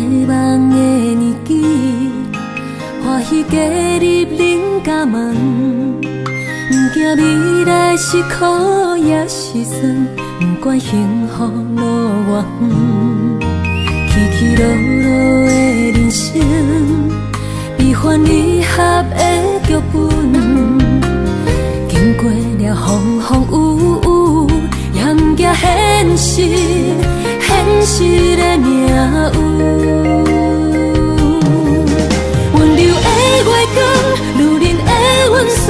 梦的年纪，欢喜加入人家梦。不惊未来是苦也是酸，不管幸福路偌远，起起落落的人生，悲欢离合的剧本。经过了风风雨雨，也不惊现实，现实的命运。温柔的月光，女人的温顺，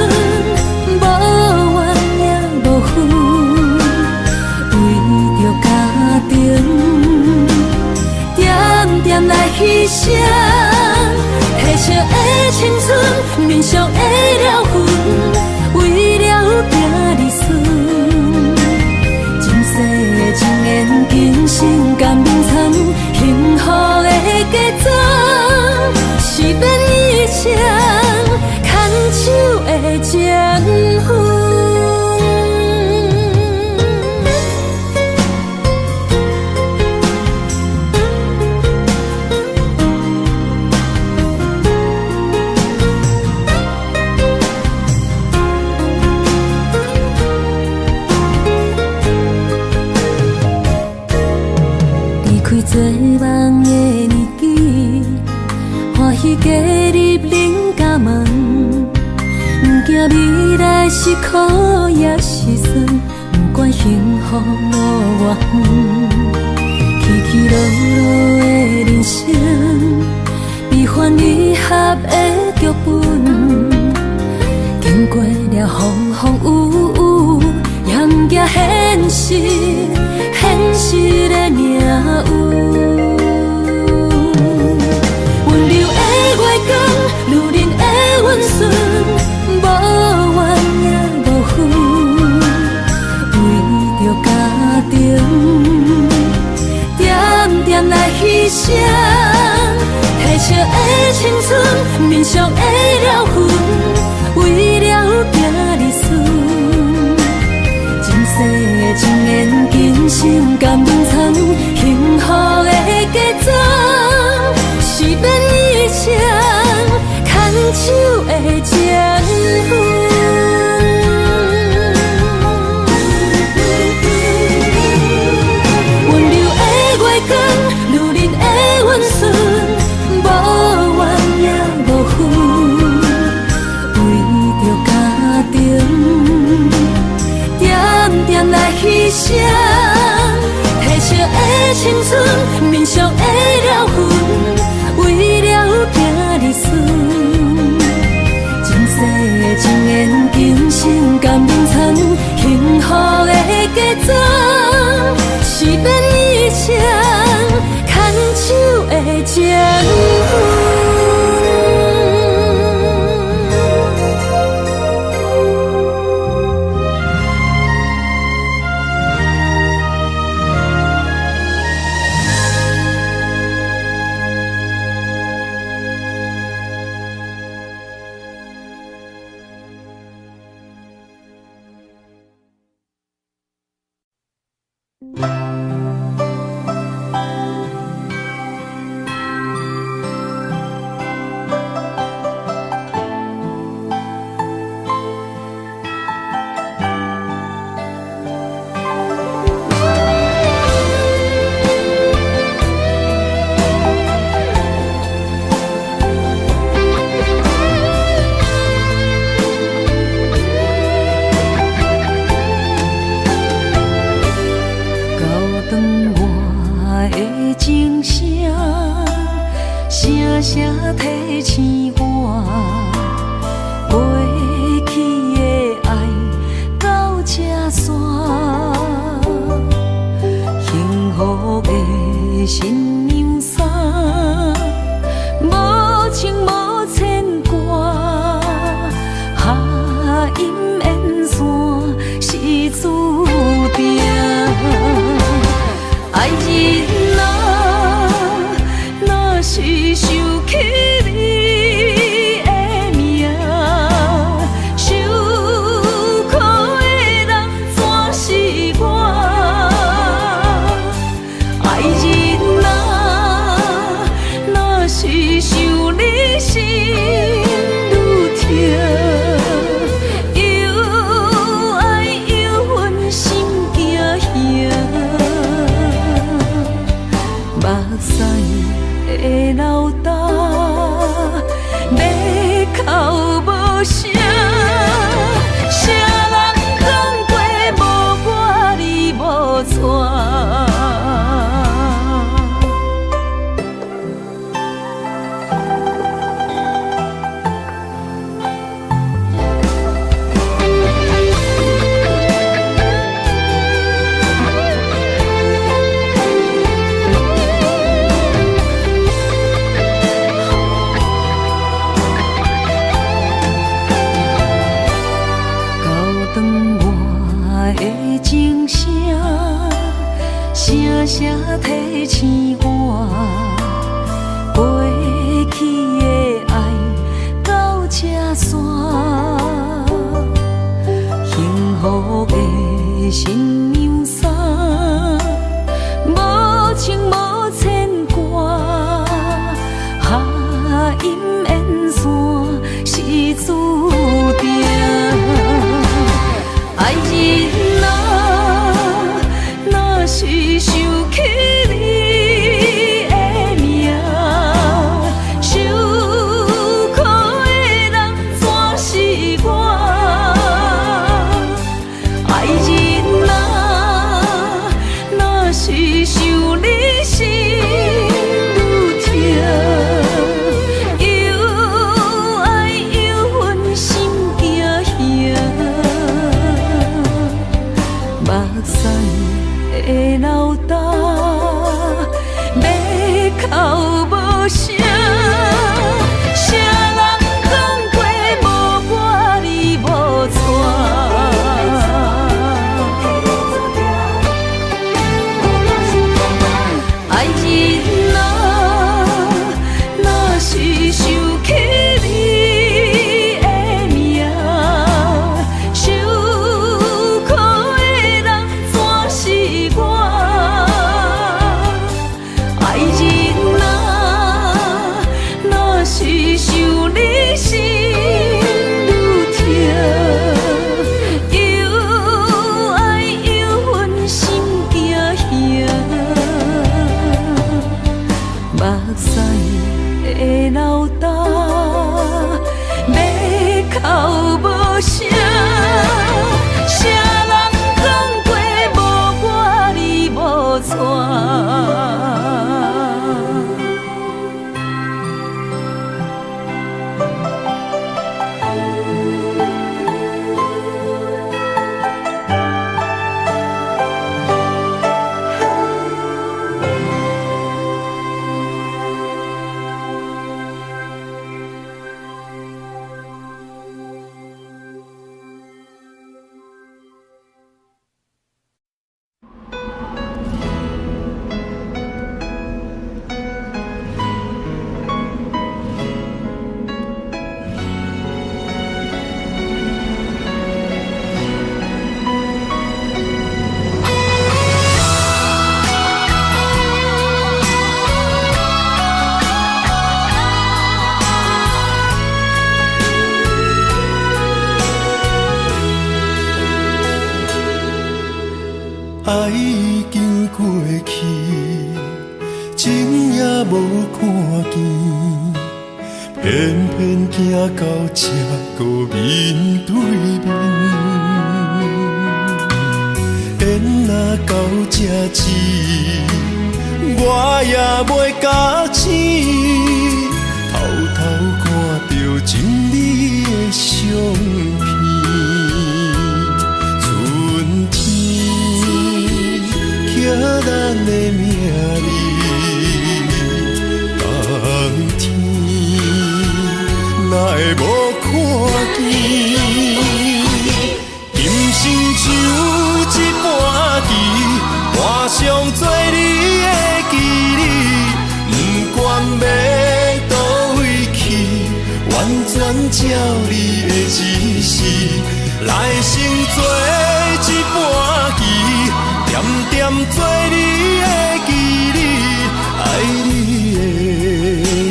无怨也无恨，为着家庭，点点来牺牲。褪色的青春，面上的了痕，为了行儿孙。前世的情缘，今生甘眠藏，幸福的家庄，是变以前牵手的情分。做梦的年纪，欢喜加入人家梦。不惊未来是苦也是酸，不管幸福路偌远，起起落落的人生，悲欢离合的剧本。经过了风风雨雨，也不惊现实，现实的命运。温柔的月光，女人的温顺，无怨也无恨，为着家庭，点点来牺牲。褪色的青春，面上的了痕，为了行儿孙。前世的情缘，今生甘眠藏，幸福的家庄，是变以前牵手的情分。温柔的月光，女人的温顺，无怨也无恨，为着家庭，点点来牺牲。褪色的青春，面上的了痕，为了行儿孙。前世的情缘，今生甘眠藏，幸福的家庄，是变以前牵手的情分。声，啥人讲过无我你无带。声声提醒我，过去的爱到这线，幸福的新娘衫，无情无牵挂，下阴缘线是注定，爱人啊，若是想起你的名，受苦的人全是我。爱人啊，若是想你心愈痛，又爱又恨心惊吓，目屎的流干，要哭无声，啥人讲过无我你无带。爱人啊，若是想起你的名，受苦的人全是我。爱人啊，若是想你心愈痛，又爱又恨心惊吓，目屎的流干，要哭无声，啥人讲过无我你无带。爱已经过去，情也无看见，偏偏行到这个面对面。缘若到这止，我也袂假醒，偷偷看到情你的相片。寄咱的名字，冬天哪会无看见？今生只有一半期，换上做你的记忆，不管要倒位去，完全照你的指示，来生做一半期。点点做你的记忆，爱你的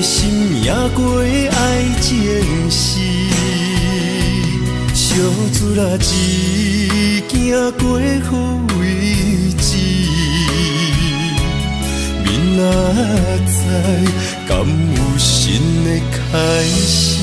心也过爱情诗，小船啊一行过好位置，明仔载敢有新的开始？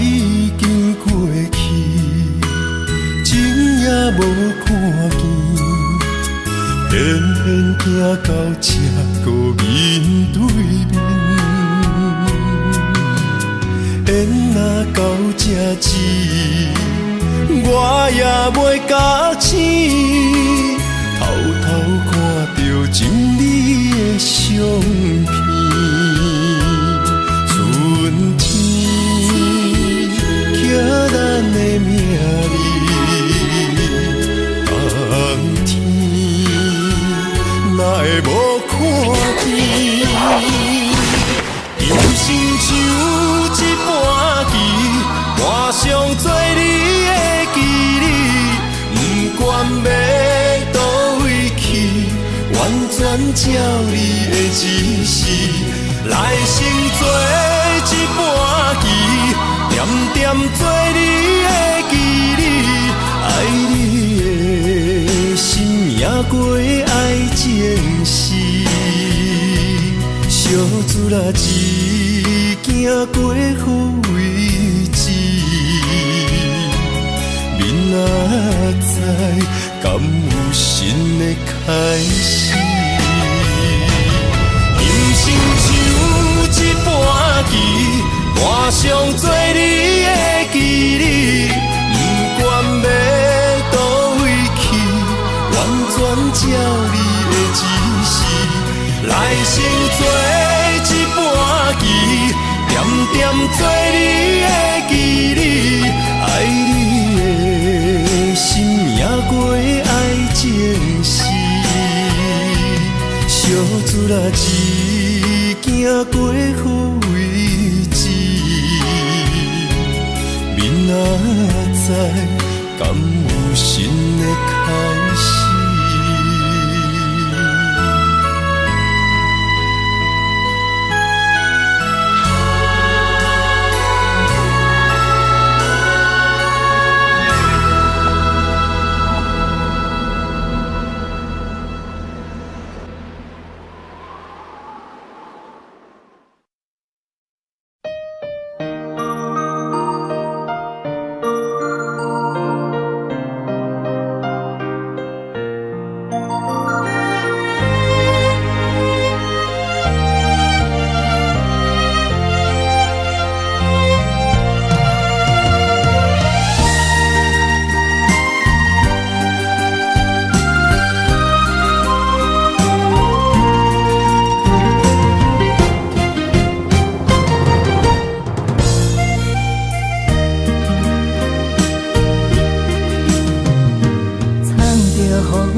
已经过去，情也无看见，偏偏行到这个面对面。缘若到这止，我也袂甲醒，偷偷看到情侣的相片。春天，刻咱的名字，冬天，哪会无看见？人生像一盘棋，换上做你的记忆，不管要倒位去，完全照你的指示，来生做一盘棋，点点做你的记忆，爱你的心也过爱情诗。小子啊，一行过好位置，明仔载敢有新的开始？人生像一盘棋，换上做你的记忆，不管要倒位去，完全照你的指示。来生做一盘棋，点点做你的记忆，爱你的心也过爱情诗。小子啊，一行过好位置，明仔载敢有新的开始？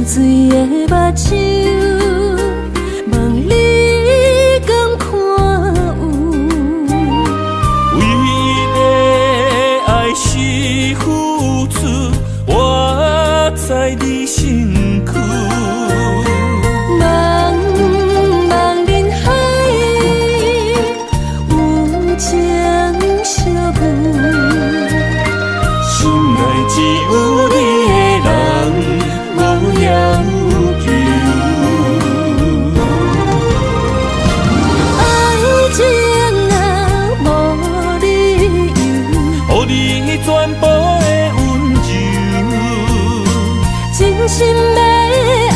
水的目睭，望你敢看有？为了爱是付出，我在你身躯。茫茫人海，有情相伴，心内只有你的人。要求爱情啊，无理由，予你全部的温柔，真心要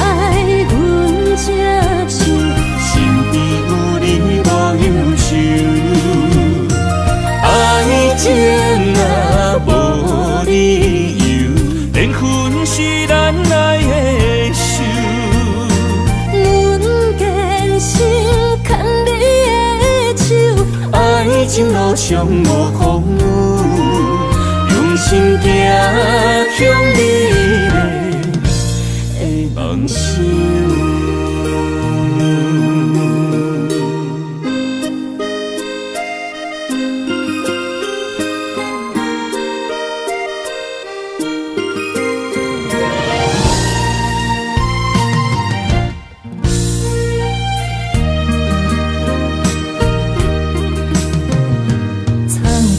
爱阮才像，身边有你无忧愁。爱情啊，无理由，缘分是咱来的。爱情路上无风雨，用心行向你的梦想。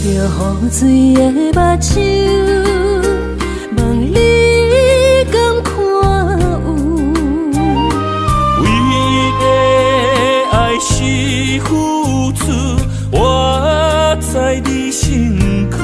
雨水的目睭，望你敢看有？为了爱是付出，我在你身躯。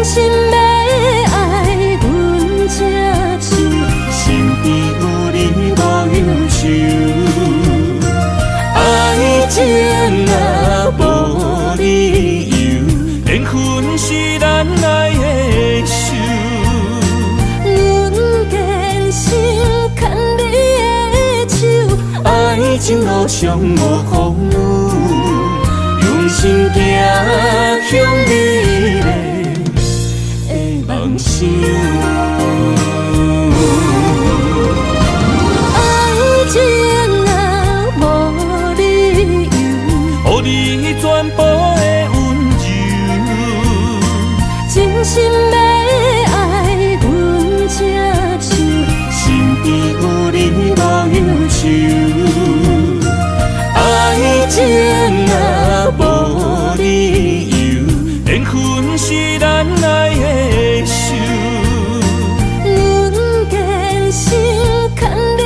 心要爱阮才手，身边有你无忧愁，爱情若无理由，缘分是咱爱的手。阮坚守牵你的手，爱情路上无风雨，用心行向美丽的梦想。爱情若无理由，予你全部的温柔，真心要爱阮才手，身边有你无忧愁。爱情若无理由，缘分是咱爱的手。阮坚守牵你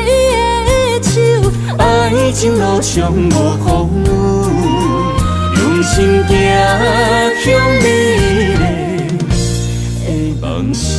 的手，爱情路上无风雨，用心行向美丽的梦想。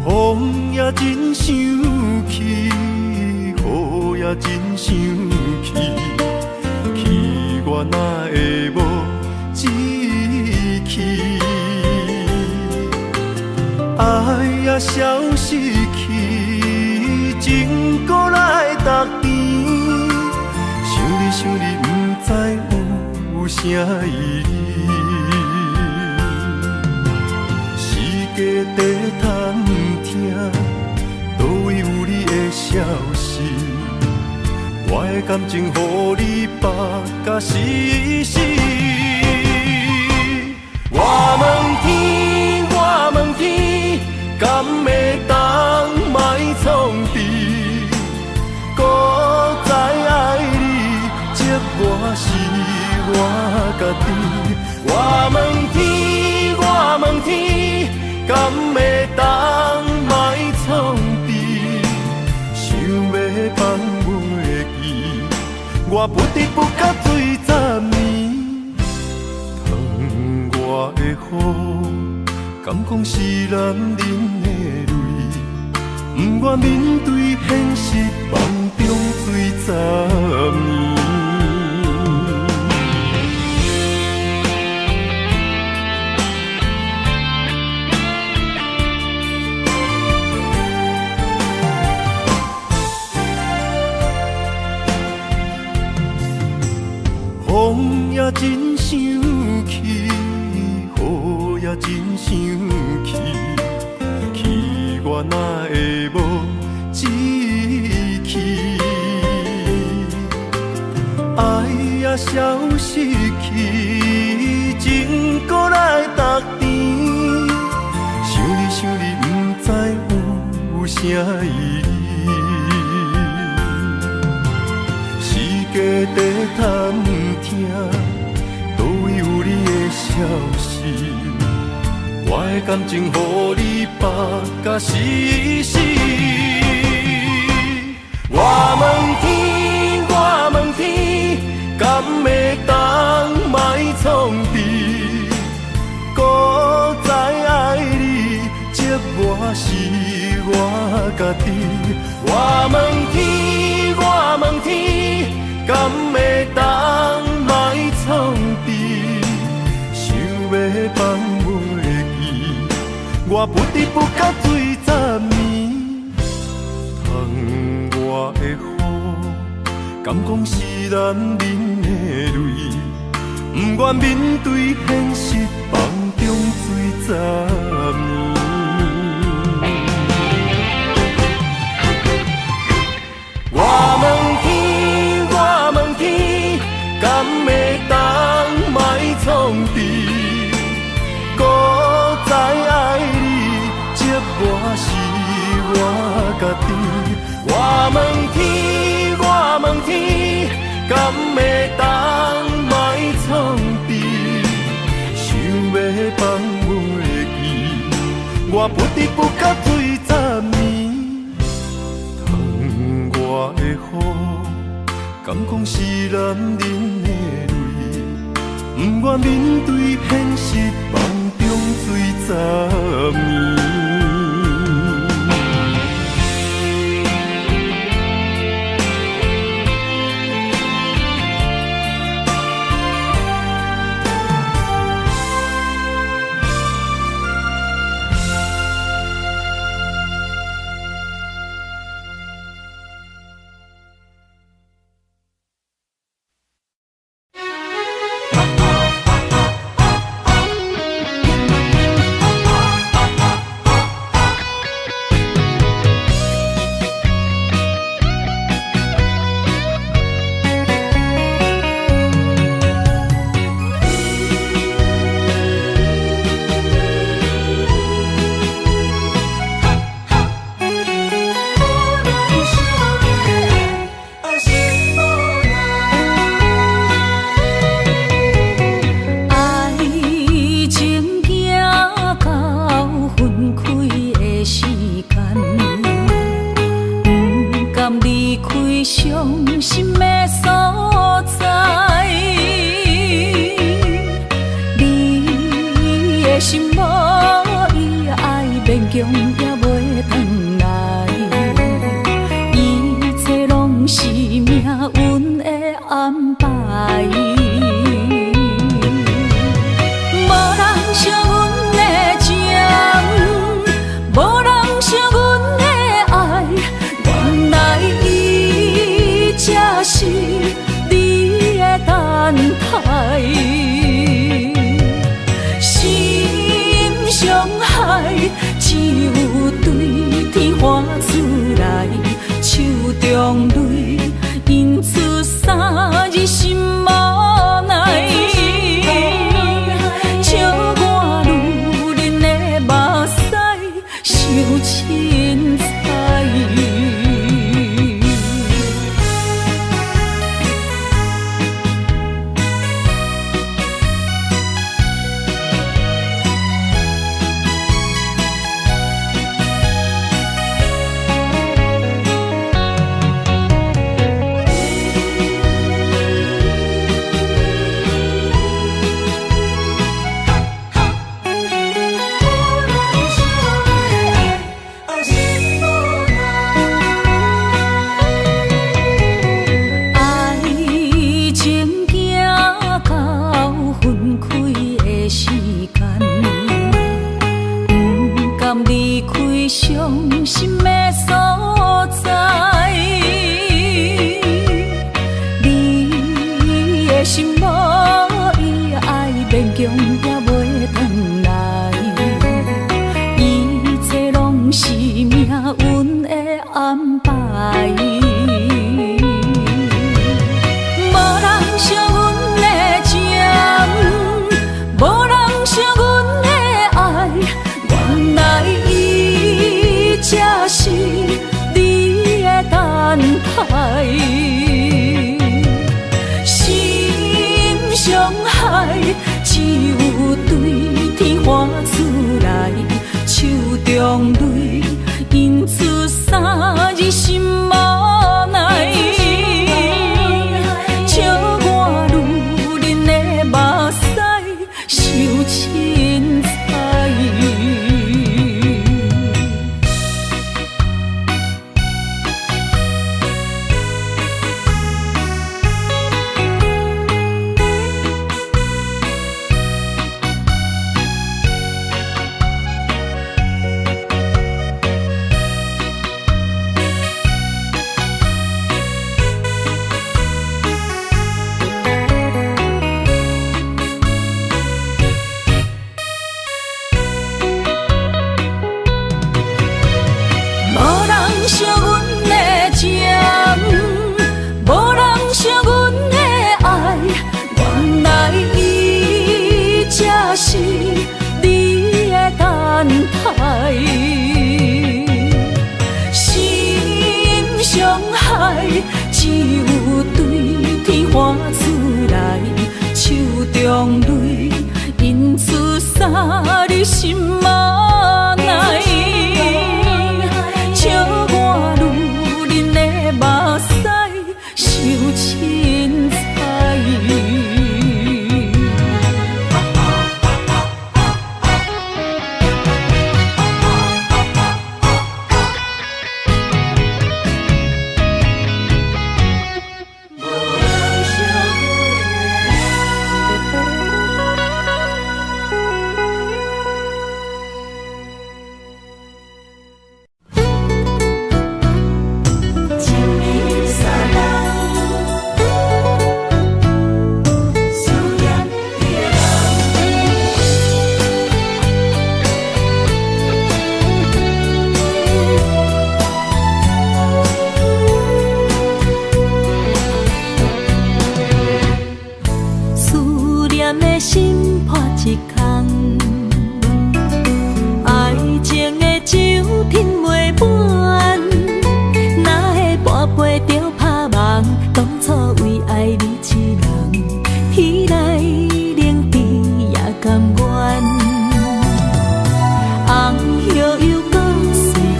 风也真生气，雨也真生气，气我哪会无志气？爱也消失去，情搁来逐甜。想你，不知有啥意义。世界地探听，倒位有你的消息？我的感情，予你绑甲死死。我问天，我问天，敢会当莫创治？搁再爱你，这我是我家己。我问天，我问天，敢会当莫创治？想要放袂记，我不得不甲醉10年。疼我的雨，敢讲是男人的泪？不愿面对现实，梦中醉10年。风也真生气，雨也真生气，气我哪会无志气？爱也消失去，情搁来逐甜。想你，不知有啥意义？世界地探听，倒位有你的消息？我的感情，予你绑甲死死。我问天，我问天，敢会当莫创治？搁再爱你，这我是我家己。我问天，我问天，敢会当莫创治？想要放袂记，我不得不甲醉10年。我的雨，敢讲是男人的泪，不愿面对现实，梦中水十年。我问天，我问天，敢会当卖创治？古早爱你，接我是我家己。我问天，我问天，敢会当卖创治？想要放袂记，我不得不甲醉10年。疼我的雨，敢讲是男人的泪，不愿面对现实，梦中醉10年。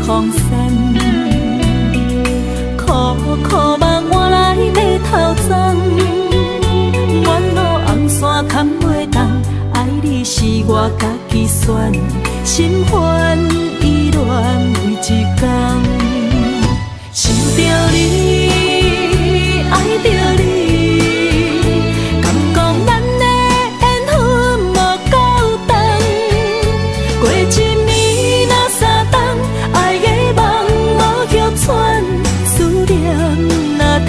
风散，苦苦梦换来马头鬃，远路红线牵袂动，爱你是我家己选，心烦意乱为一天，想着你，爱着你。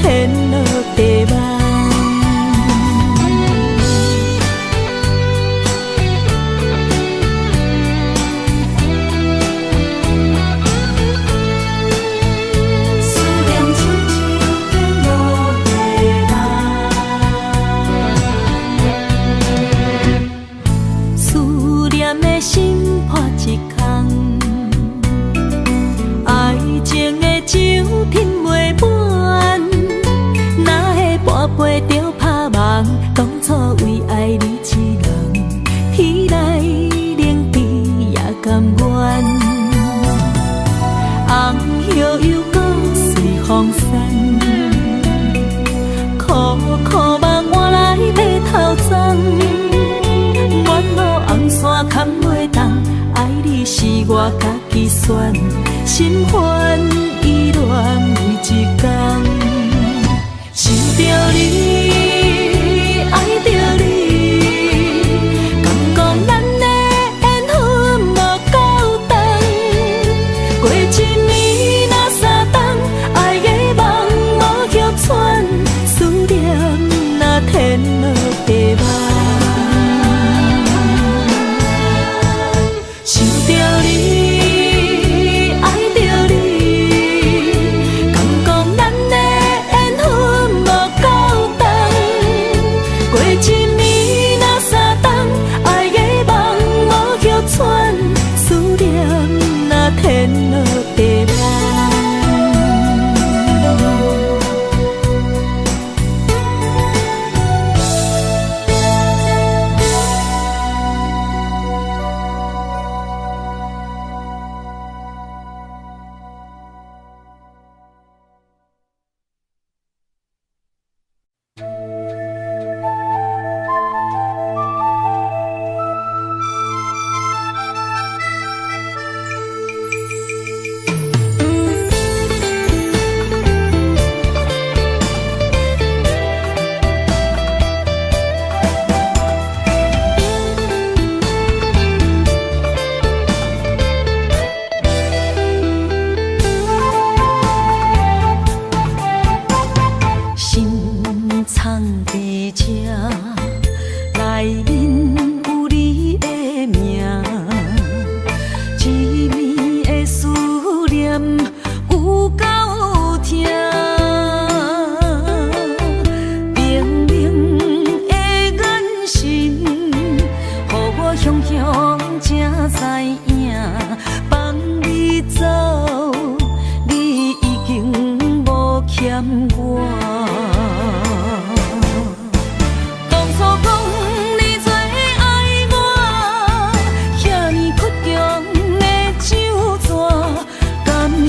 天落地梦，思念亲像天落地梦，思念的心破一空，爱情的酒品袂满。陪着拍梦，当初为爱你一人，天来冷滴也甘愿。红叶又搁随风散，苦苦梦换来马头鬃，远路红线牵袂动，爱你是我家己选，心烦意乱为一天。想着你，爱着你，敢讲咱的缘分无够长，过一年若三冬，爱的梦无叫喘，思念若天落地梦。想着你，爱着你，敢讲咱的缘分无够长，过一年若三冬，爱的梦无叫喘，思念若天落地梦。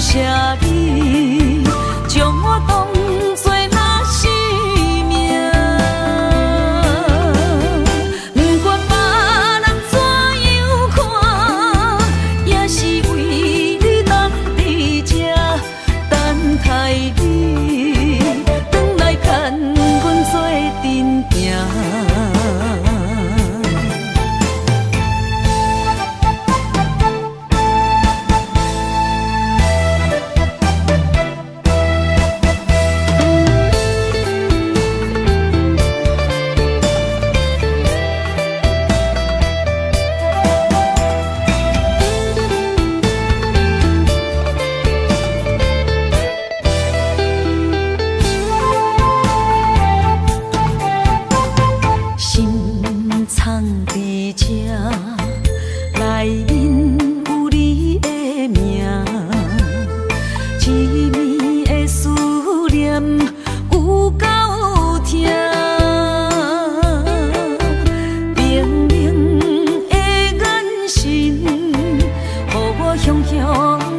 谢你将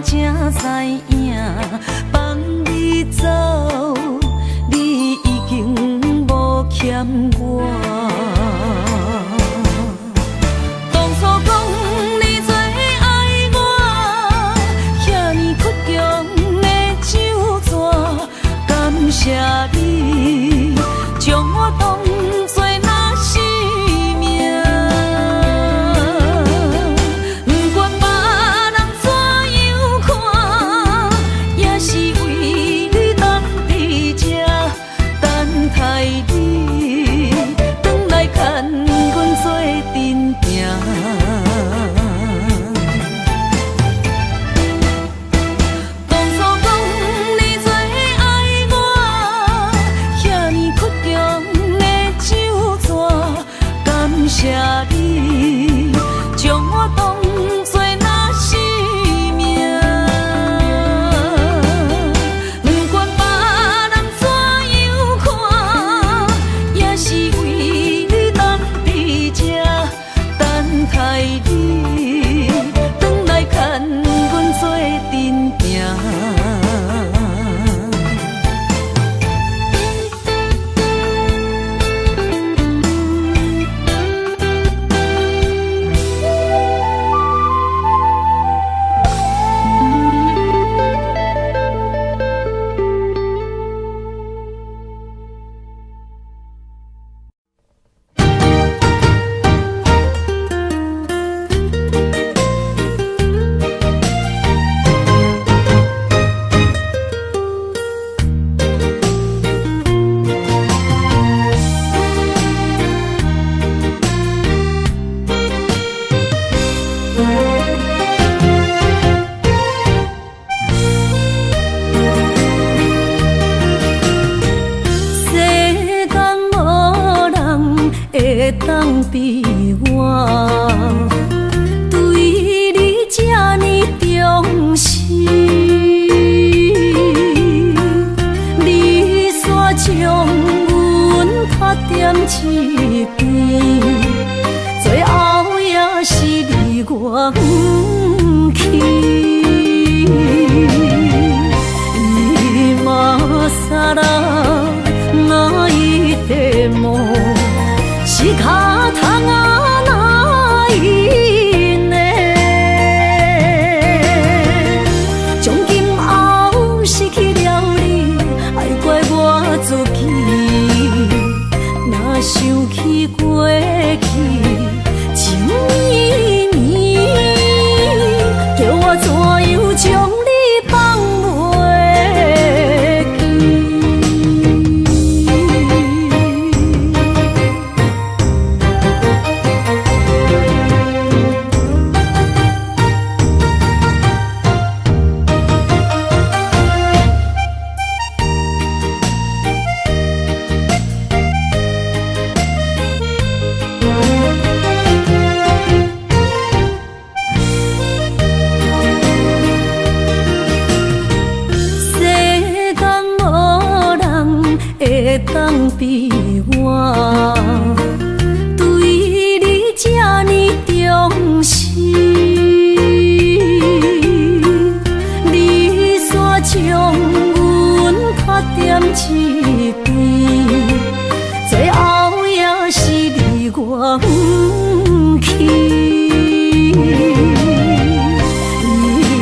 才知影，放你走，你已经无欠我。当初讲你最爱我，遐尼倔强的手纸，感谢你将我当作那生命。不管别人怎样看，也是为你当伫这等待你，转来牵阮做阵行。当初讲你最爱我，遐尼倔强的手纸，感谢你将我当作那生命。不管别人怎样看，也是为你当伫这等待你，转来牵阮做阵行。世间无人会当比我对你这呢重视，你煞将阮拍点一边，最后也是你我不去。今さら泣いても仕方がないね。从今后失去了你，爱怪我自己。若想起过去情绵绵，叫我怎样将你放袂记？会当比我对你这呢重视，你煞将阮拍点一边，最后也是你我不去。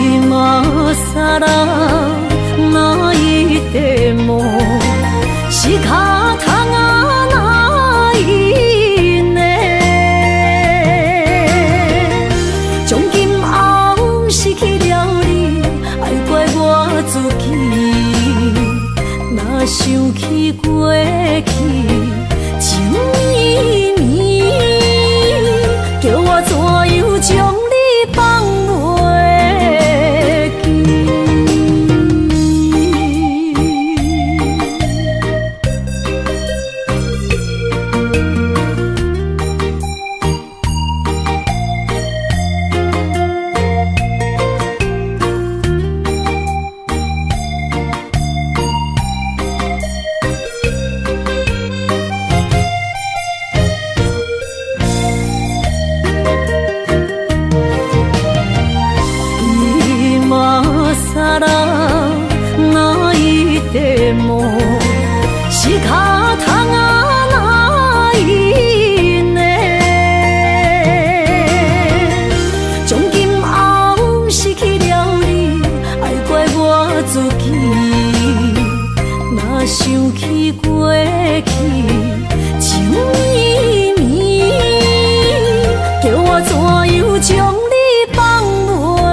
今さら泣いても仕方がないね。从今后失去了你，爱怪我自己。若想起过去情绵绵，叫我怎样将你放袂记？我想起过去情绵绵，叫我怎样将你放袂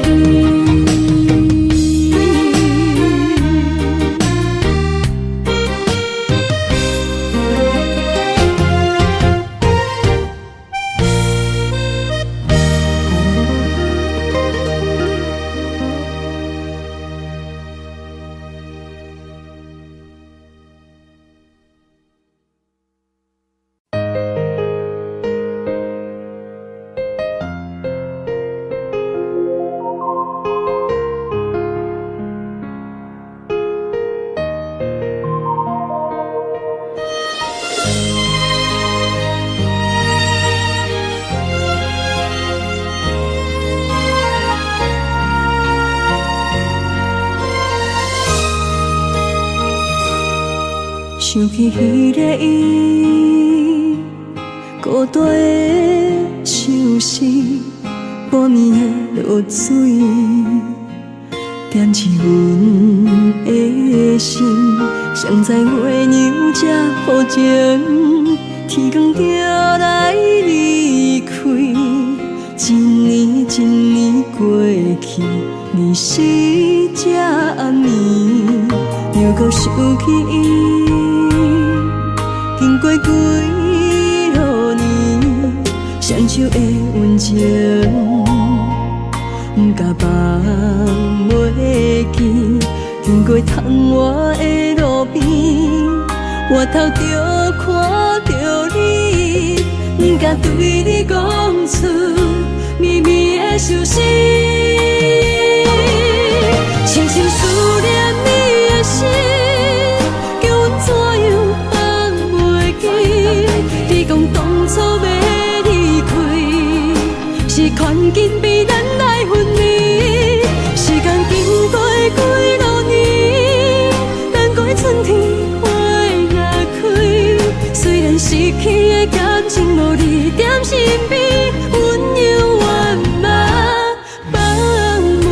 记？想起迄个伊，孤单的相思，半暝的落水，点起阮的心。谁知月娘这好情，天光就来离开。一年一年过去，年时这暗暝，又搁想起伊。经过几落年，双手的温情，不甲放袂记。经过窗外的路边，我头就看到你，不敢对你讲出绵绵的相思，深深思念你的心，叫阮怎样？你讲当初要离开，是看见被咱来分离。时间经过几落年，等过春天花若开。虽然失去的感情无你踮身边，阮永远嘛放袂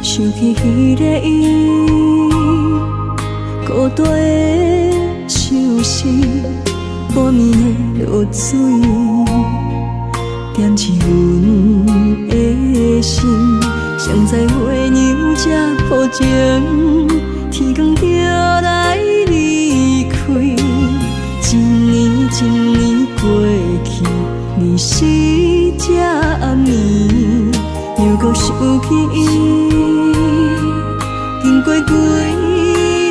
想起迄个伊，孤单的相思，半暝的落水，点起阮的心。谁知月娘这好情，天光就来离开。一年一年过去，年时这暗暝，又搁想起伊。经过几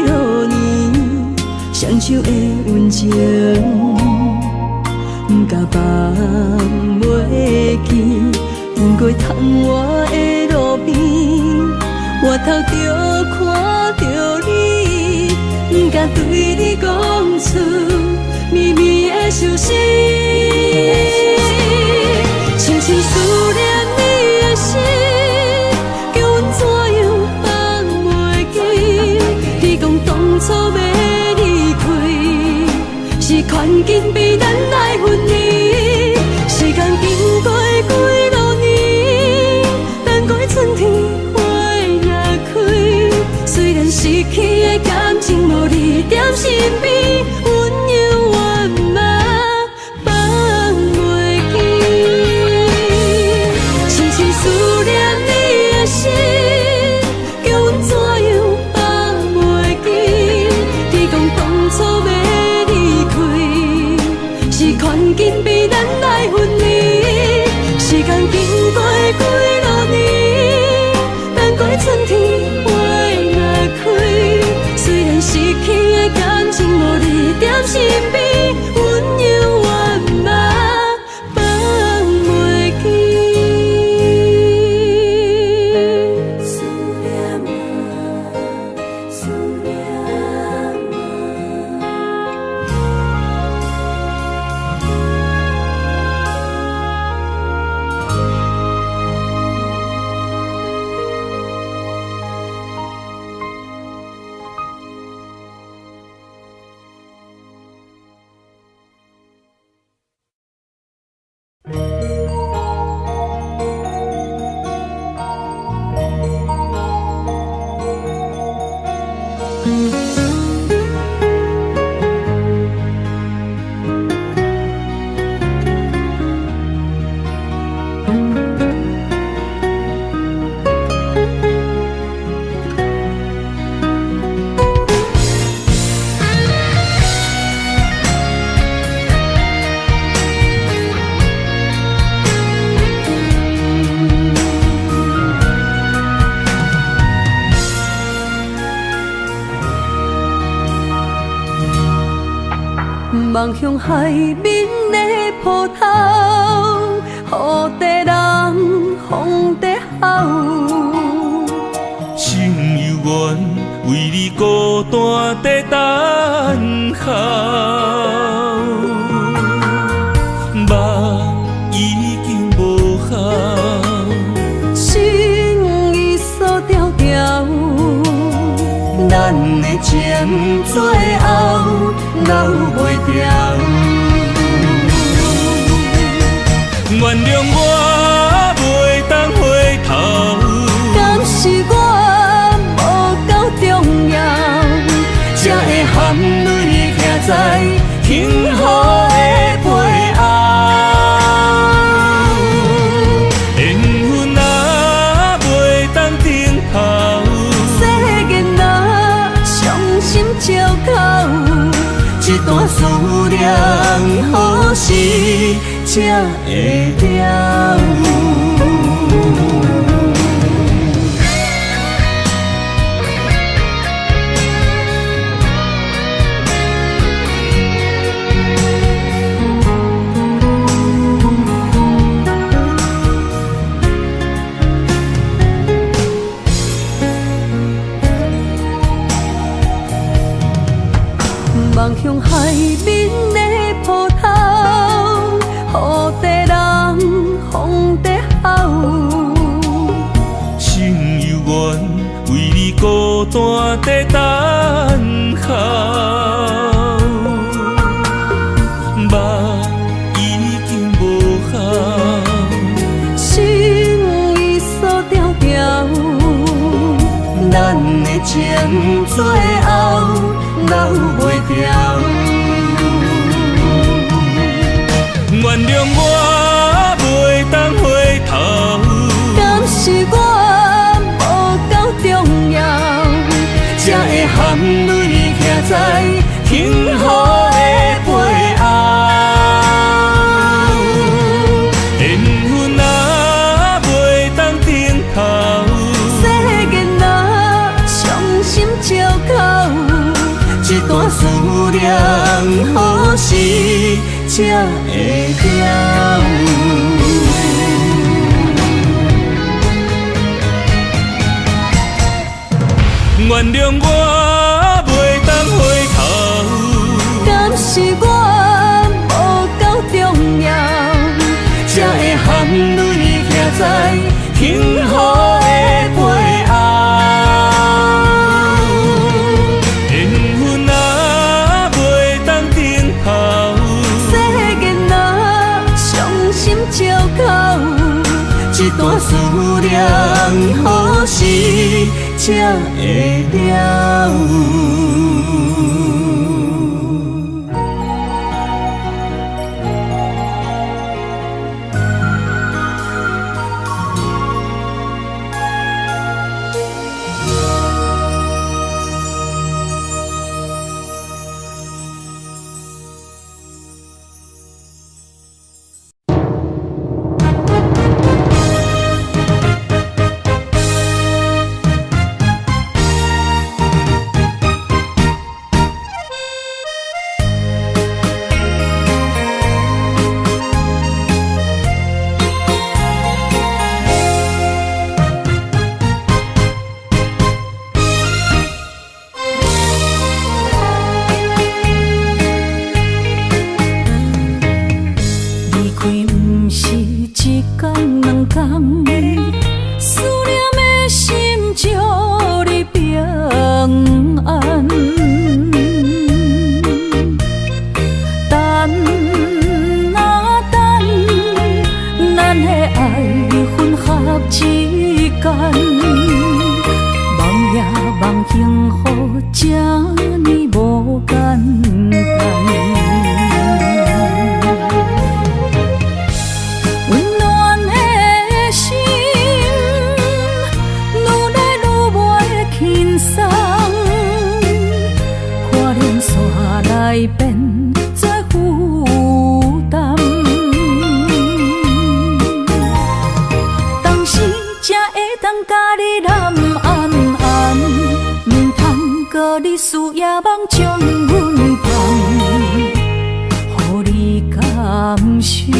落年，双手的温情，不甲放袂记。经过窗外的路边，我头就看到你，不敢对你讲出绵绵的相思，深深思念你的心，叫阮怎样？你讲当初要离开，是看见被咱来分离。时间经过几落年，等过春天花若开。虽然失去的感情无你踮身边，阮永远嘛放袂记。深深思念你的心，叫阮怎样？看见被咱来分离，时间经过几落年，等过春天花若开。虽然失去的感情无望向海面的波涛，雨地人风地吼。心犹原为你孤单在等候，梦已经无效，心已锁条条，咱的情最后留袂掉。原谅我袂当回头，敢是我无够重要，才会含泪徛在幸福的背后。缘分若袂当停靠，世间若伤心借口，一段思念何时才会了？望向海面的波涛，雨地人风地吼。心犹原为你孤单在等候，梦已经无效，心已锁条条，咱的情最后留袂掉。原谅我袂当回頭，敢是我无够重要，才會含淚徛在幸福的背後。緣分若袂當停靠，世間若傷心借口，一段思念何時才會了？原諒我袂當回頭，敢是我無夠重要，才會含淚徛在幸福的背後。緣分若袂當停靠，世間若傷心借口，一段思念何時才會了？受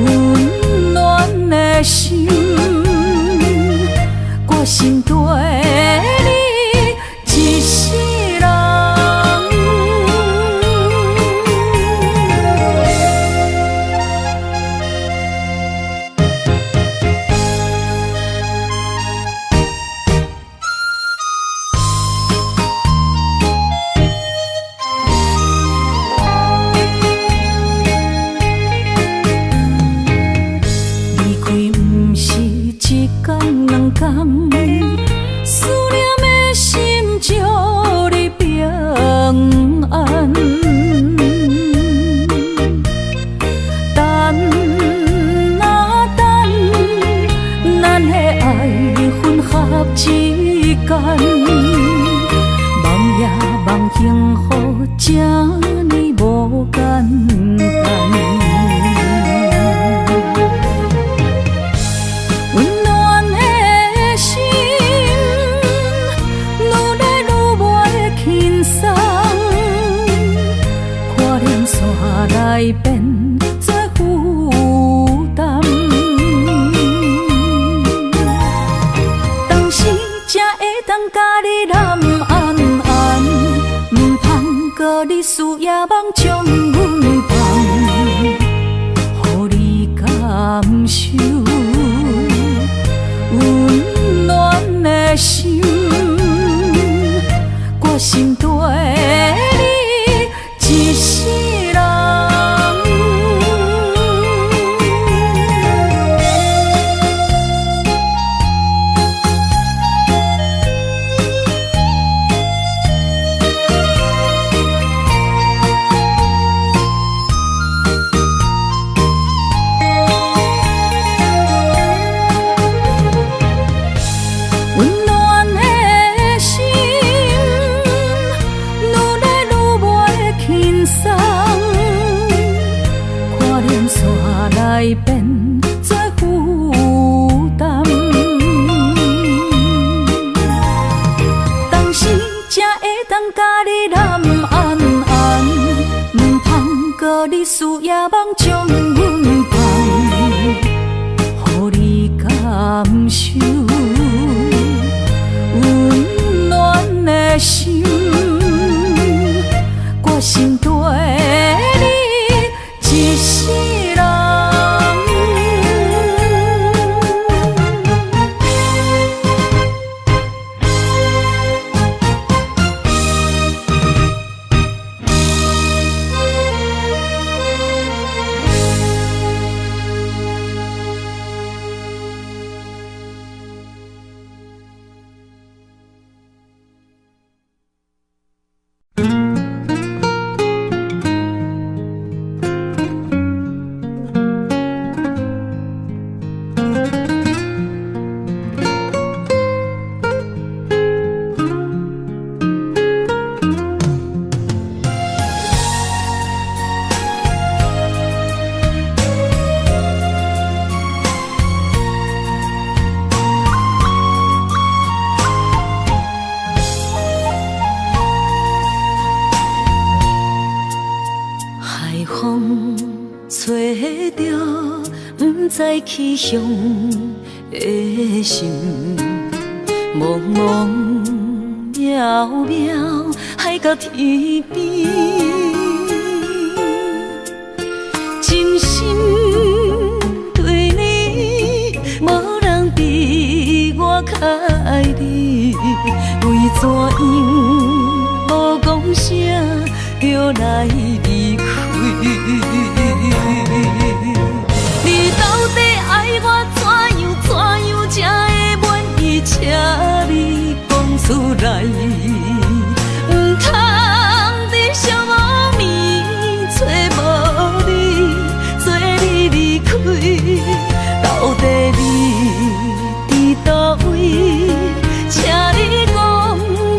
温暖的心，我心对你一世人。思念的心祝你平安，等啊等，咱的爱混合之间，梦也梦幸福，这呢无简单。来变作负担，当时才会当甲你揽安安，唔通搁你思夜梦将阮放，予你感受温暖的心，我心对你一世人。来变作负担，当时才会当甲你揽安安，唔通搁你思夜梦将阮放，予你感受温暖的心，我心对你一世人。知去向的心，茫茫渺渺，海到天边，真心对你，无人比我较爱你，为怎样无讲声就来离开？你到底爱我怎样才会满意？请你讲出来，唔通在寂寞暝找无你，做你离开。到底你伫倒位？请你讲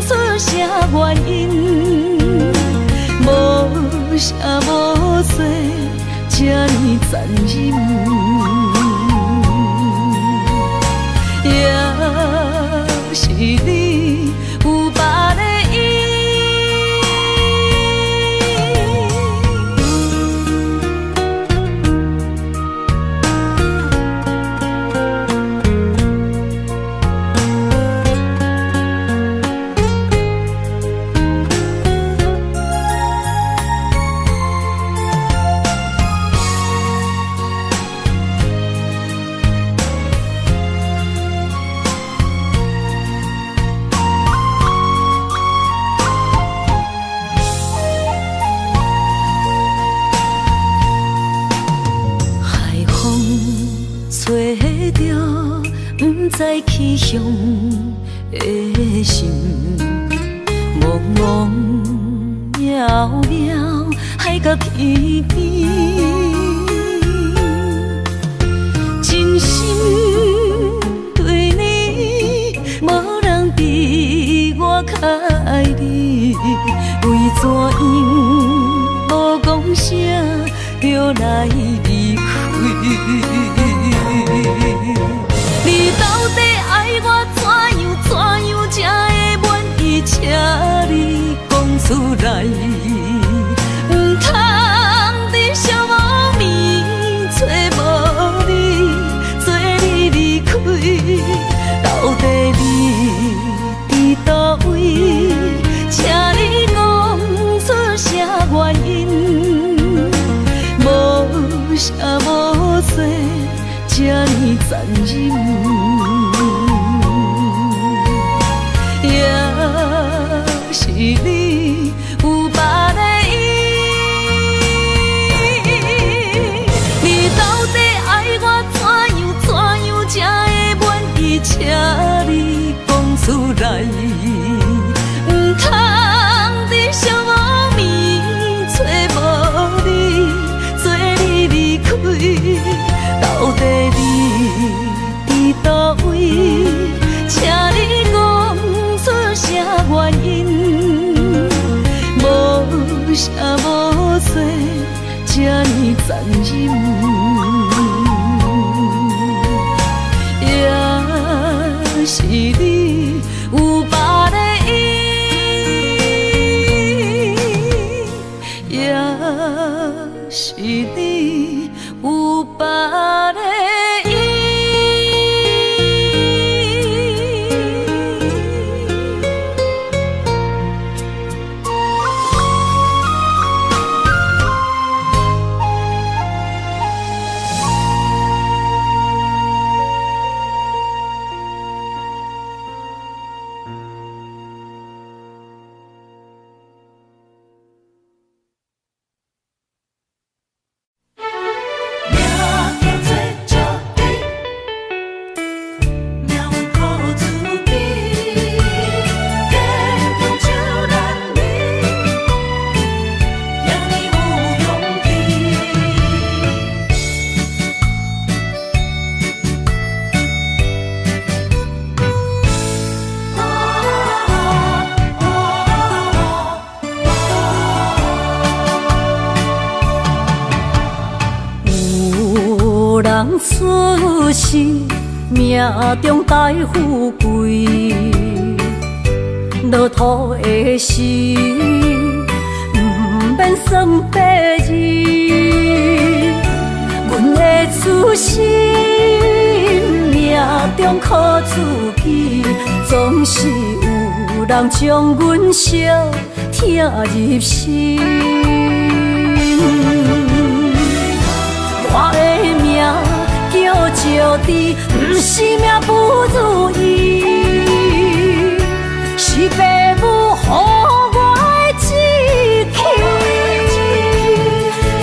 出啥原因？无啥无说。这呢残忍，也是你有别的意。去向的心，茫茫渺渺海角天边，真心对你，无人比我较爱你，为怎样无讲声就来离开？你到底爱我怎样才会满意？请你讲出来，不通在寂寞暝找无你，做你离开。到底你伫倒位？请你讲出啥原因？无啥无说，这呢残忍。是你有别的意，你到底爱我怎样才会满意？请你讲出来，不通在寂寞暝找无你，做你离开。到底你伫倒位？请你讲出啥原因？无啥无说，这呢残忍，也是你有别的意，也是你有别的意。人出世，命中带富贵，落土的时，不免算白字。阮的出身，命中靠自己，总是有人将阮惜疼入心。我的命叫石滴，不是命不如意，是父母予我的志气。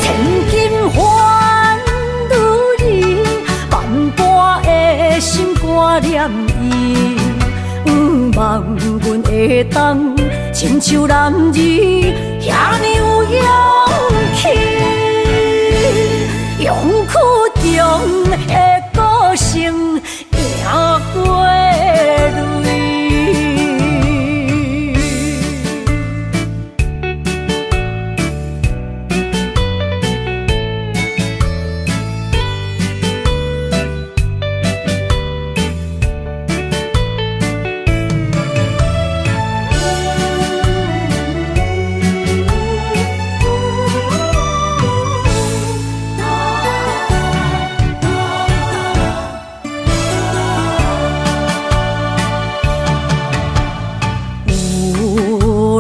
千金换如意，万般的心肝念伊，望阮会当亲像男儿遐尼有勇气。勇气中的个性，赢过泪。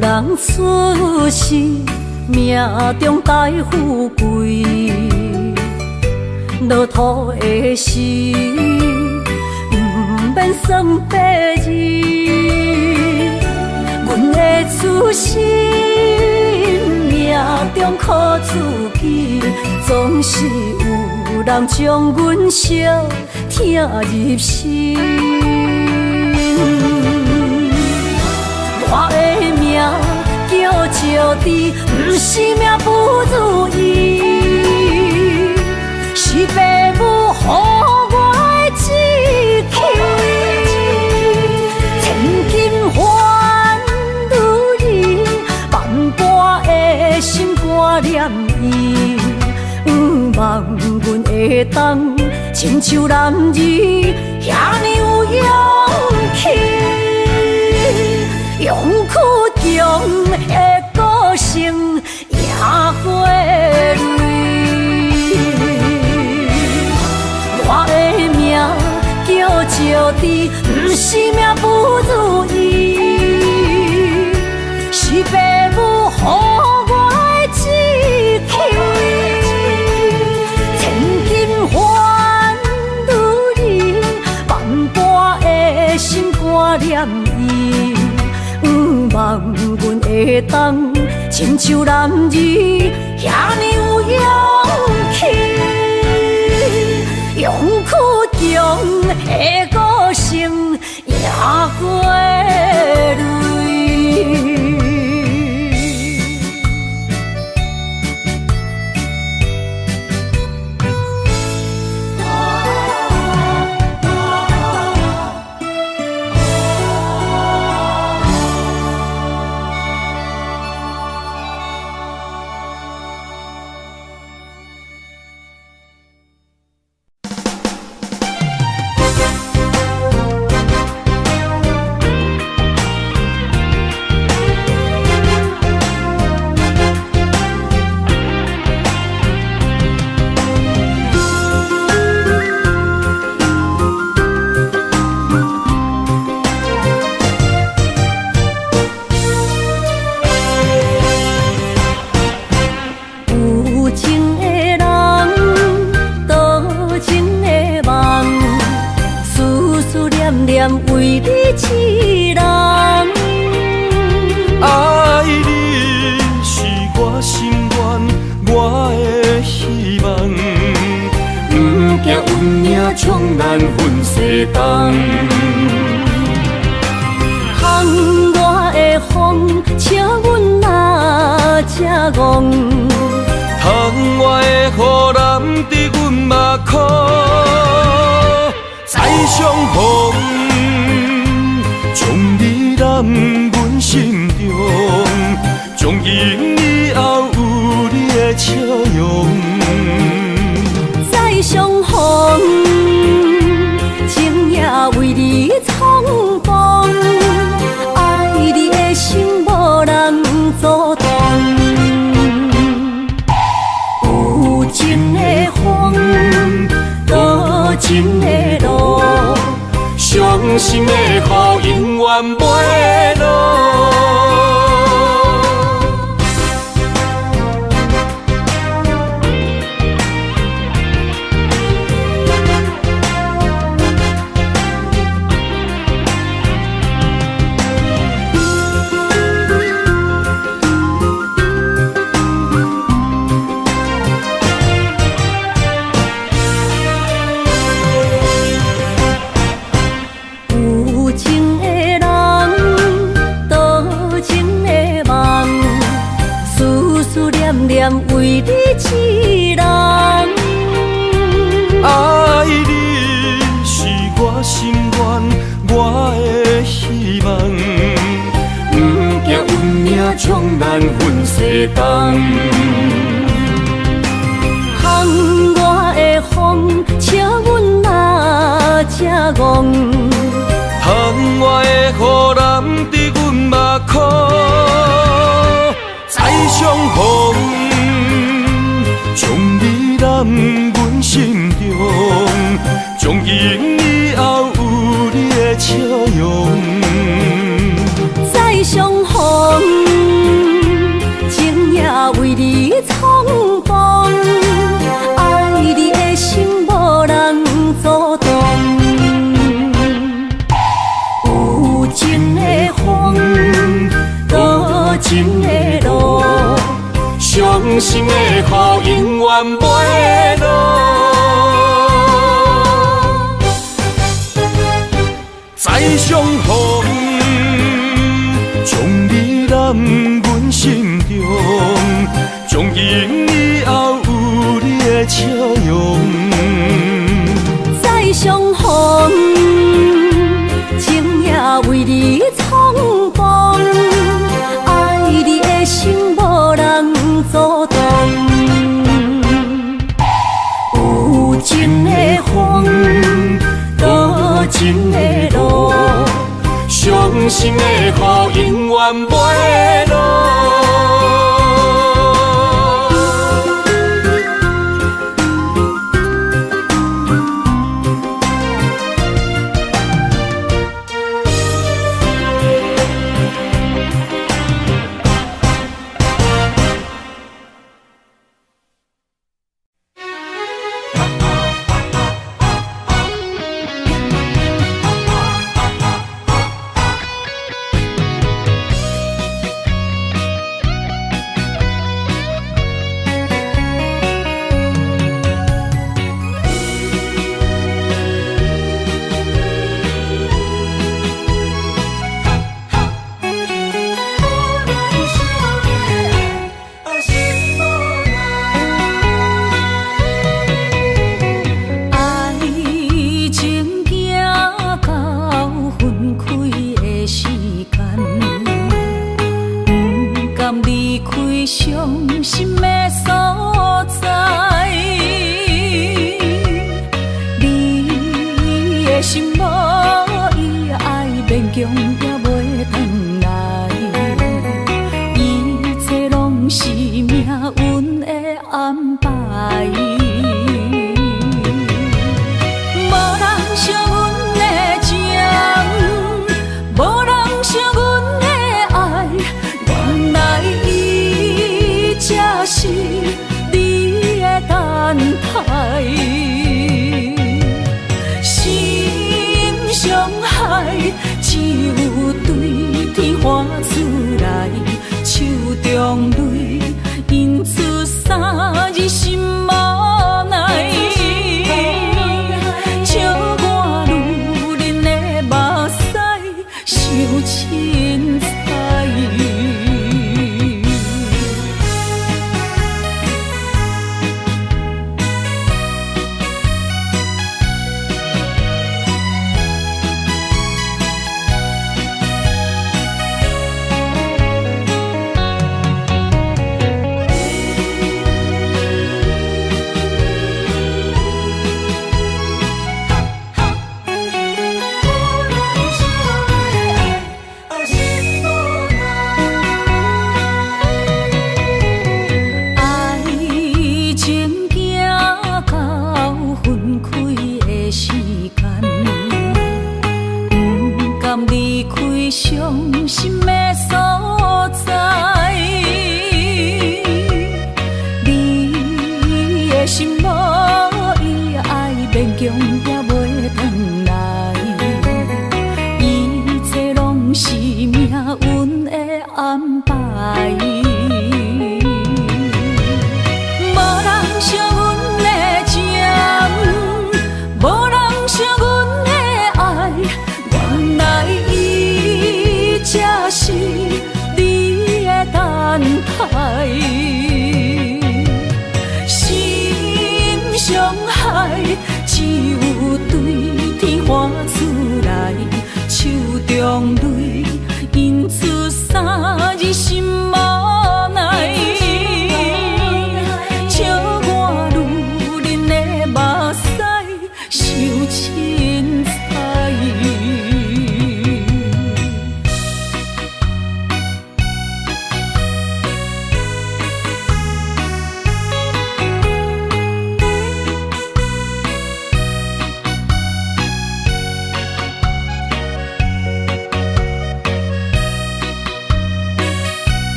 人出世，命中带富贵，落土的时，不免算白字。阮的出身，命中靠自己，总是有人将阮惜听入心。我的命叫石滴，不是命不如意，是父母予我的志气。千金换如意，万般的心挂念伊。望阮会当亲像男儿遐尼有勇气，勇屈强的个性赢过泪。我的命叫石滴，不是命不如意，是父母予我的志气。心挂念伊，望阮会当亲像男儿遐尼有勇气，勇屈强的个性赢过泪。为你痴人，爱你是我心愿，我的希望。不惊运命冲咱分世东，窗外的风笑阮哪只戆，窗外的雨淋伫阮目眶，再相逢。将你揽阮心中，从今以后有你的笑容。再相逢，情也为你冲动，爱你的心无人阻挡。有情的风，多情的路。伤心的雨永远袂落。为你痴人，爱你是我心愿，我的希望。不惊运命冲咱分世东，窗外的风笑阮哪只戆，窗外的雨淋伫阮目眶，再相逢。将你揽阮心中，从今以后有你的笑容。再相逢，情也为你冲动，爱你的心无人阻挡。有情的风，多情的路。伤心的雨永远袂落。再相逢，将你揽阮心中，从今以后有你的笑容。再相逢，情也为你冲动，爱你的心无人阻挡。有情的风，多情的路，伤心的雨永远袂落。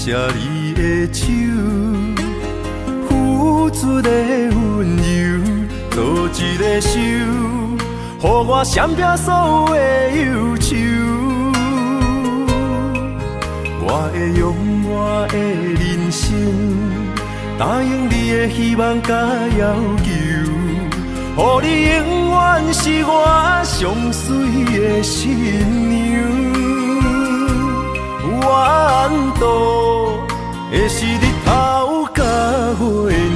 谢你的手，付出的温柔，做一个手，予我闪避所有的忧愁。我会用我的人生，答应你的希望甲要求，予你永远是我上水的新娘。缘途会是日头甲月亮，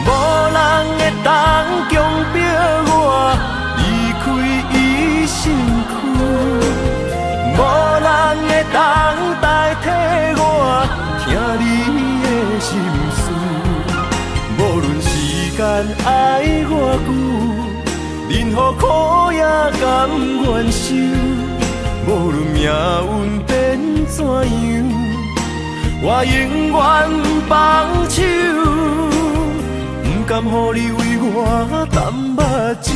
无人会当强迫我离开伊身躯，无人会当代替我听你的心事。无论时间爱我久，任何苦也甘愿受。无论命运变怎样，我永远放手，不甘予你为我淡目睭。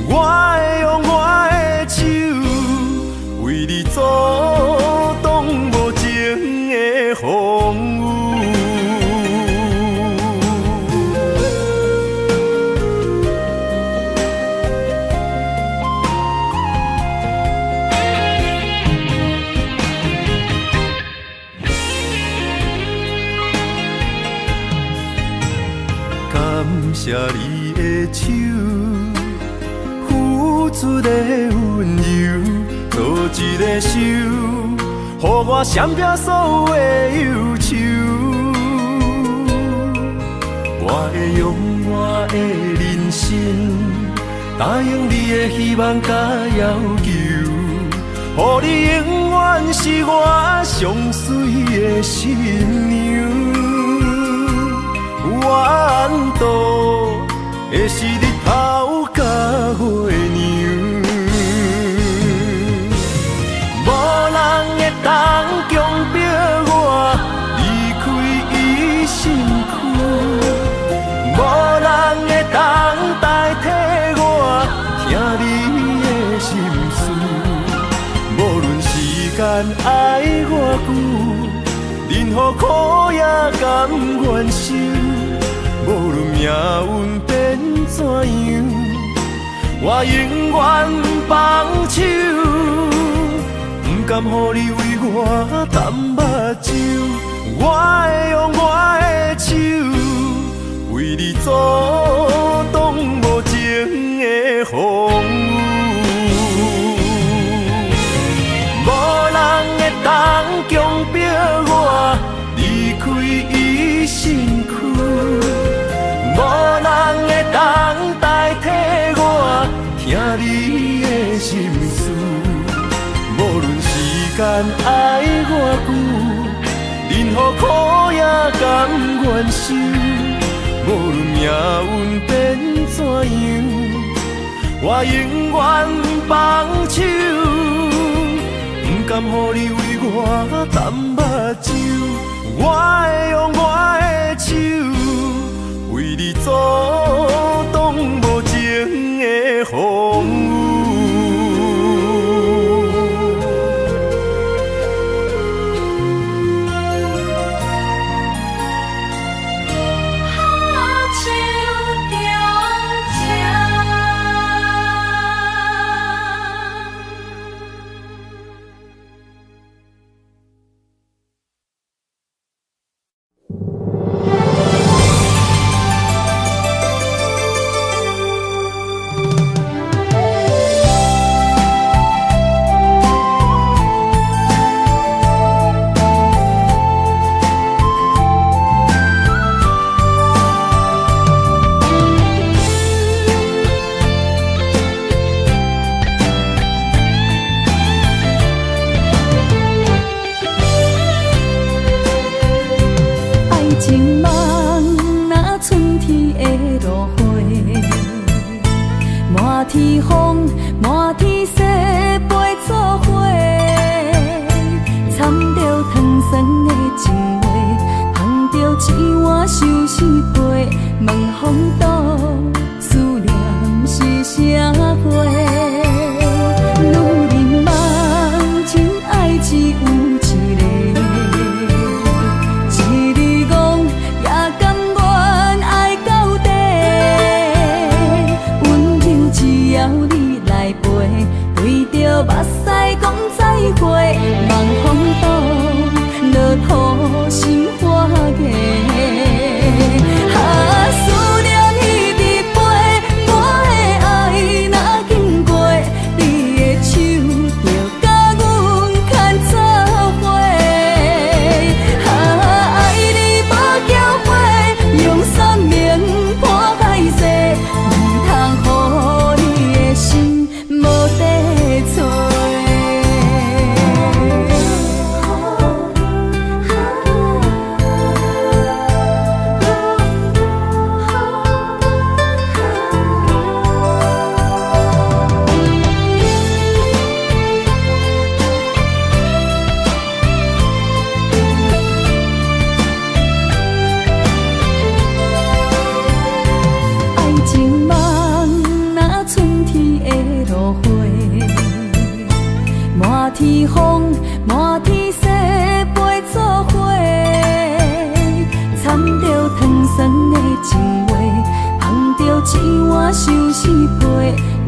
我会用我的手，为你阻挡无情的风雨。感谢你的手，付出的温柔，做一个手，予我闪避所有的忧愁。我会用我的人生，答应你的希望甲要求，予你永远是我上水的新娘。缘途会是日头甲月亮，无人会当强迫我离开伊身躯，无人会当代替我听你的心事。无论时间爱我久，任何苦也甘愿受。无论命运变怎样，我永远放手，不甘予你为我淡目睭。我会用我的手，为你阻挡无情的风雨。无人会当强迫我离开伊身躯，无人会当代替我听你的心事。无论时间爱我久，任何苦也甘愿受。无论命运变怎样，我永远放手，不甘予你为我淡目睭。我会用我的手，为你阻挡无情的风雨。天风，满天雪，陪作伙，掺着糖酸的情话，捧着一碗相思杯，问风岛思念是啥货？女人梦情爱情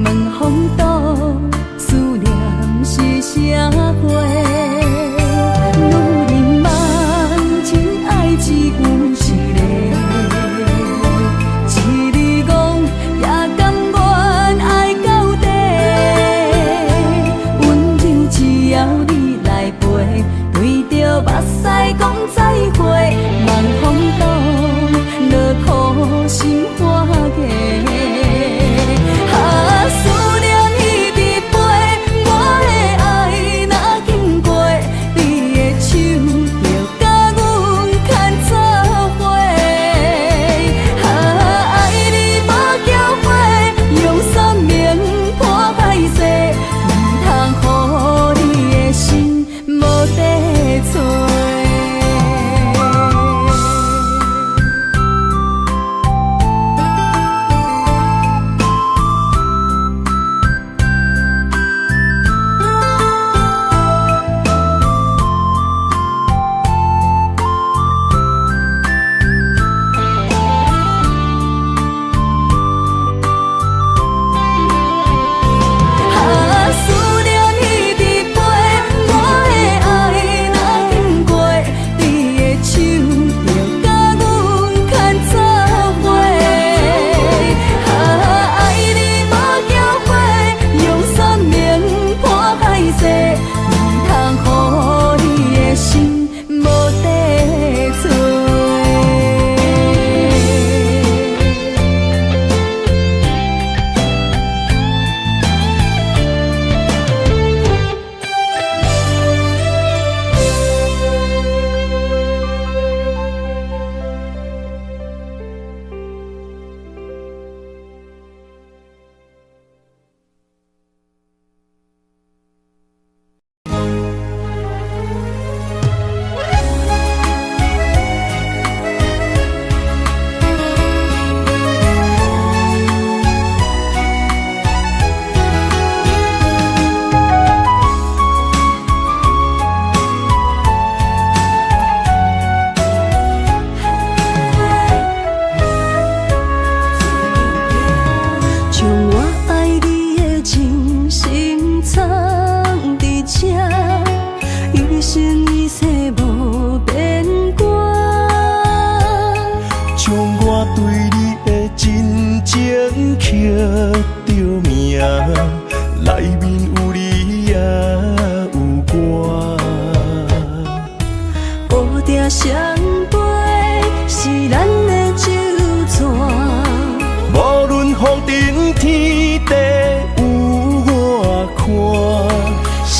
问风度，思念是啥货？女人梦情爱只有一个，一字讲也甘愿爱到底。温柔只要你来陪，对着目屎讲再会。望风度，落雨心花月。思念一直飞，我的爱若经过，你的手就甲阮牵做伙。爱你无缴费，用生命破歹势，唔通予你的心无地找。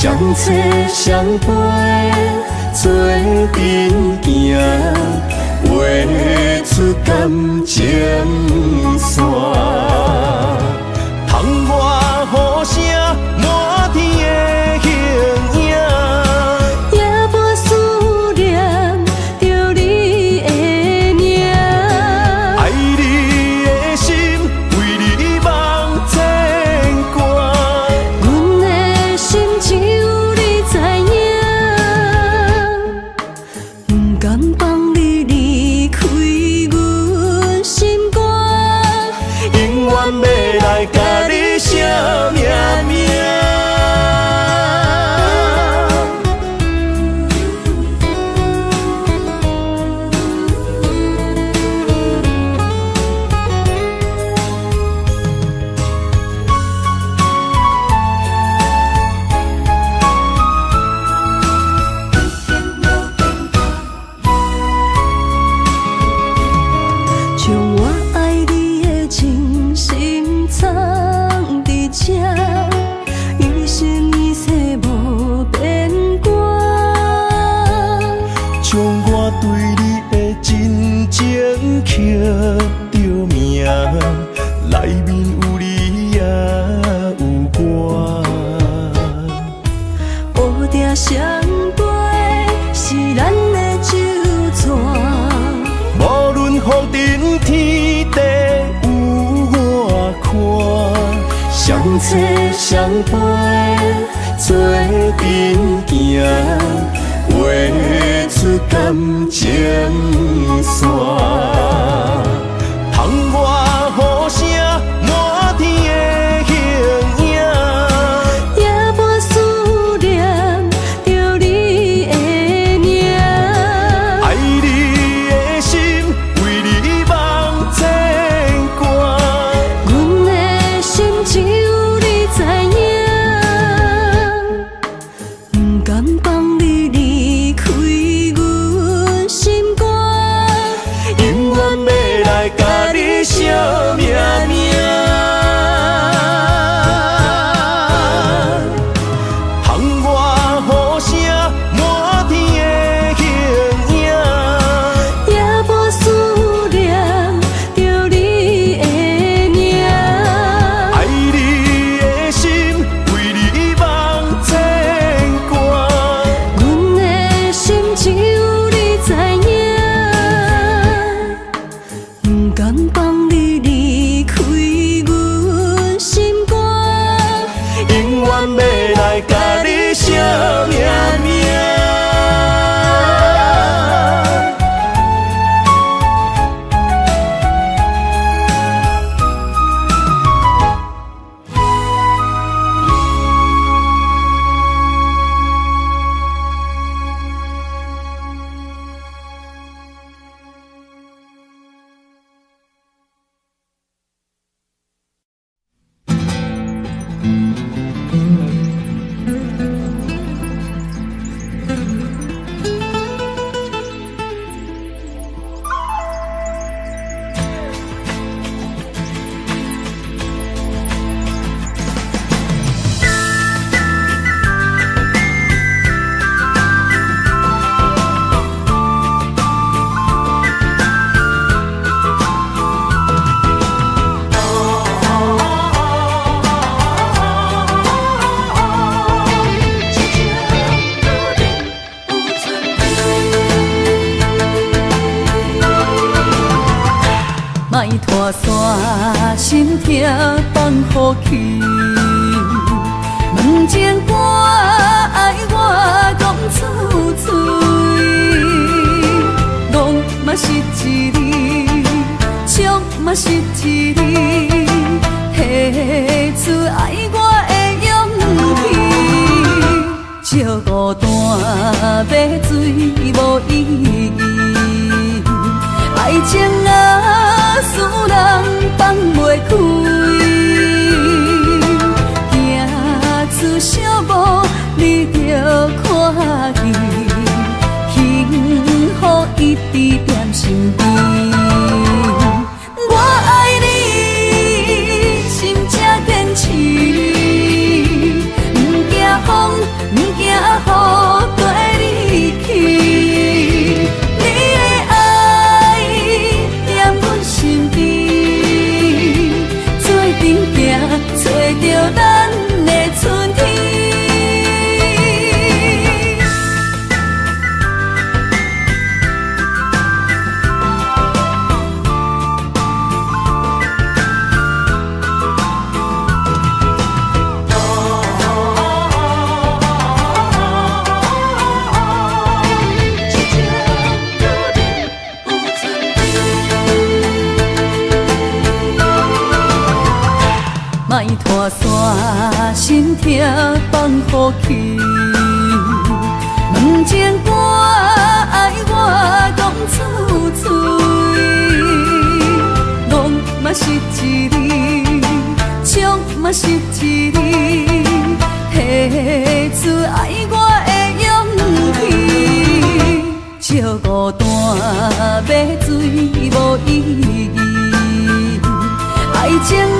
相找相陪，做阵行，画出感情线。窗外雨声，满天的形影，夜半思念着你的名。爱你的心，为你梦牵挂。阮的心只有你知影，不甘放你离开阮心肝，永远要来甲你写命名。将我爱你的真心藏伫这，一生一世无变卦。将我对你的真情刻着名，内面有你也有我。乌蝶相陪是咱的酒泉，无论风尘天地有我看，相找相陪做阵行，画出感情线。窗外雨声，满天的形咧惜命命。喊我呼声满天的形影，也无思念着你的名。爱你的心为你梦千挂，阮的心只有你知影，不甘放你离开阮心肝，永远要来甲你惜命命。莫拖山心痛放予去，问情歌爱我讲出嘴，戆嘛是一字，唱嘛是一字，提出爱我的勇气，借孤单要水无意义，爱情啊，使人放袂开，行出小步，你着看见，幸福一直踮身边。我爱你，心正坚持，不惊风，不惊雨，跟你去。你的爱踮阮身边，做阵行，找着咱的春天。莫拖山心痛放予去，问情歌爱我讲出嘴，戆嘛是一字，唱嘛是一字，提出爱我的勇气，借孤单要水无意义，爱情。